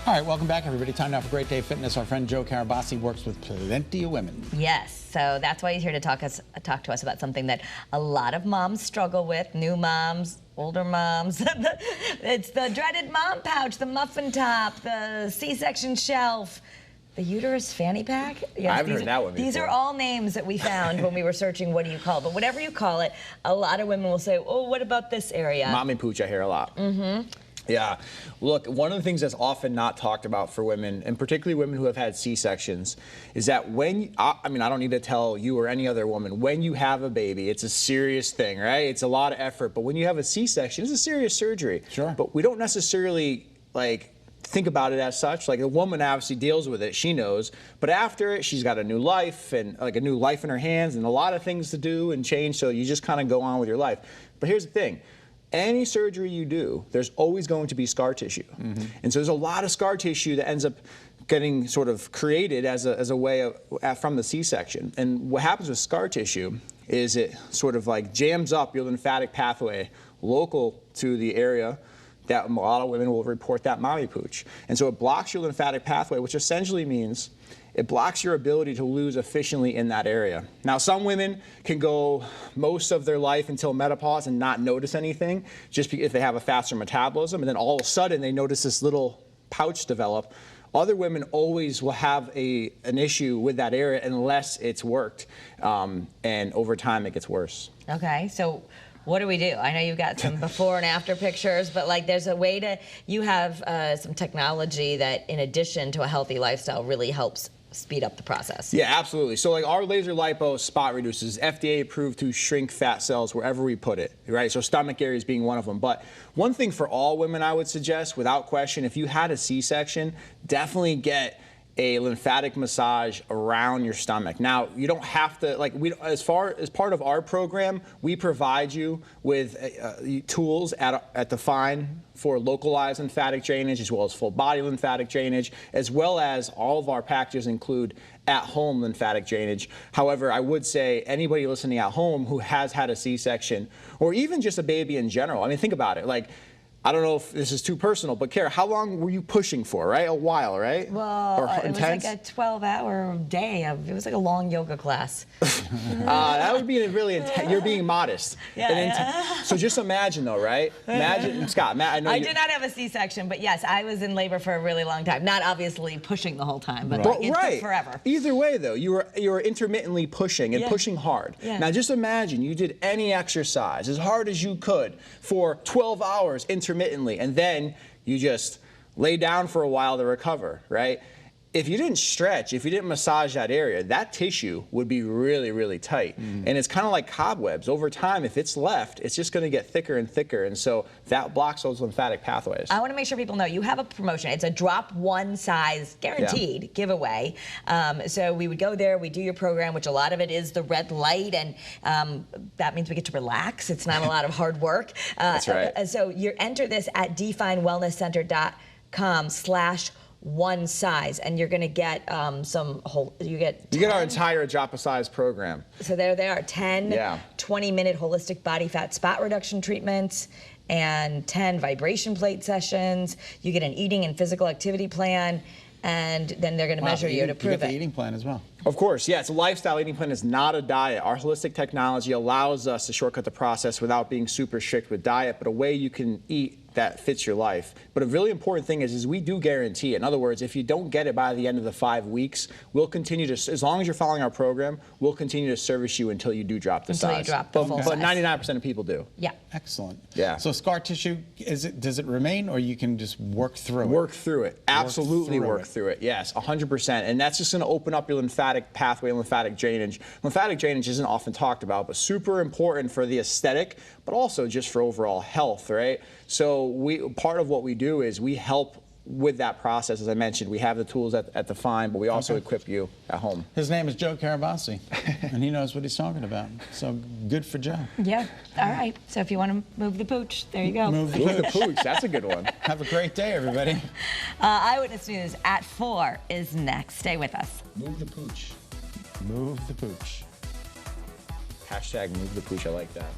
All right, welcome back, everybody. Time now for Great Day Fitness. Our friend Joe Carabase works with plenty of women. Yes, so that's why he's here to talk to us about something that a lot of moms struggle with, new moms, older moms. It's the dreaded mom pouch, the muffin top, the C-section shelf, the uterus fanny pack. Yes, I haven't heard that one before. These are all names that we found when we were searching what do you call it. But whatever you call it, a lot of women will say, oh, what about this area? Mommy pooch, I hear a lot. Mm-hmm. Yeah. Look, one of the things that's often not talked about for women, and particularly women who have had C-sections, is that when, I mean, I don't need to tell you or any other woman, when you have a baby, it's a serious thing, right? It's a lot of effort. But when you have a C-section, it's a serious surgery. Sure. But we don't necessarily, think about it as such. Like, a woman obviously deals with it, she knows, but after it, she's got a new life and a new life in her hands and a lot of things to do and change, so you just kind of go on with your life. But here's the thing. Any surgery you do, there's always going to be scar tissue. Mm-hmm. And so there's a lot of scar tissue that ends up getting sort of created as a way of, from the C-section. And what happens with scar tissue is it sort of jams up your lymphatic pathway local to the area that a lot of women will report that mommy pooch. And so it blocks your lymphatic pathway, which essentially means it blocks your ability to lose efficiently in that area. Now, some women can go most of their life until menopause and not notice anything, just if they have a faster metabolism, and then all of a sudden they notice this little pouch develop. Other women always will have an issue with that area unless it's worked, and over time it gets worse. Okay, so what do we do? I know you've got some before and after pictures, but there's a way to, you have some technology that in addition to a healthy lifestyle really helps speed up the process. Yeah, absolutely. So our laser lipo spot reduces, FDA approved to shrink fat cells wherever we put it, right? So stomach areas being one of them. But one thing for all women I would suggest, without question, if you had a C-section, definitely get a lymphatic massage around your stomach. Now, you don't have to, as part of our program, we provide you with tools at Define for localized lymphatic drainage, as well as full body lymphatic drainage, as well as all of our packages include at-home lymphatic drainage. However, I would say anybody listening at home who has had a C-section, or even just a baby in general, I mean, think about it. I don't know if this is too personal, but Kara, how long were you pushing for, right? A while, right? Well, or it intense? was like a 12-hour day. It was like a long yoga class. That would be really intense. You're being modest. Yeah. So just imagine, though, right? Imagine, Scott, I know I did not have a C-section, but yes, I was in labor for a really long time. Not obviously pushing the whole time, but it took forever. Either way, though, you were intermittently pushing and pushing hard. Yeah. Now, just imagine you did any exercise as hard as you could for 12 hours intermittently, and then you just lay down for a while to recover, right? If you didn't stretch, if you didn't massage that area, that tissue would be really, really tight. And it's kind of like cobwebs. Over time, if it's left, it's just going to get thicker and thicker. And so that blocks those lymphatic pathways. I want to make sure people know you have a promotion. It's a drop one size guaranteed giveaway. So we would go there, we do your program, which a lot of it is the red light, and that means we get to relax. It's not a lot of hard work. That's right. So you enter this at definewellnesscenter.com/one size, and you're going to get you get our entire drop a size program. So there they are, 10 20-minute holistic body fat spot reduction treatments and 10 vibration plate sessions. You get an eating and physical activity plan, and then they're going to measure you to prove you get the eating plan as well. Of course, yeah, it's a lifestyle. Eating plan is not a diet. Our holistic technology allows us to shortcut the process without being super strict with diet, but a way you can eat that fits your life. But a really important thing is we do guarantee it. In other words, if you don't get it by the end of the 5 weeks, we'll continue to, as long as you're following our program, we'll continue to service you until you do drop the size. Until you drop the full size. But 99% of people do. Yeah. Excellent. Yeah. So scar tissue, does it remain, or you can just work through it? Work through it. Absolutely work through it. Yes, 100%. And that's just going to open up your lymphatic pathway and lymphatic drainage. Lymphatic drainage isn't often talked about, but super important for the aesthetic, but also just for overall health, right? So part of what we do is we help with that process. As I mentioned, we have the tools at Define, but we also equip you at home. His name is Joe Carabase, and he knows what he's talking about. So good for Joe. Yeah. All right. So if you want to move the pooch, there you go. Move the pooch. That's a good one. Have a great day, everybody. Eyewitness News at 4 is next. Stay with us. Move the pooch. Move the pooch. Hashtag move the pooch. I like that.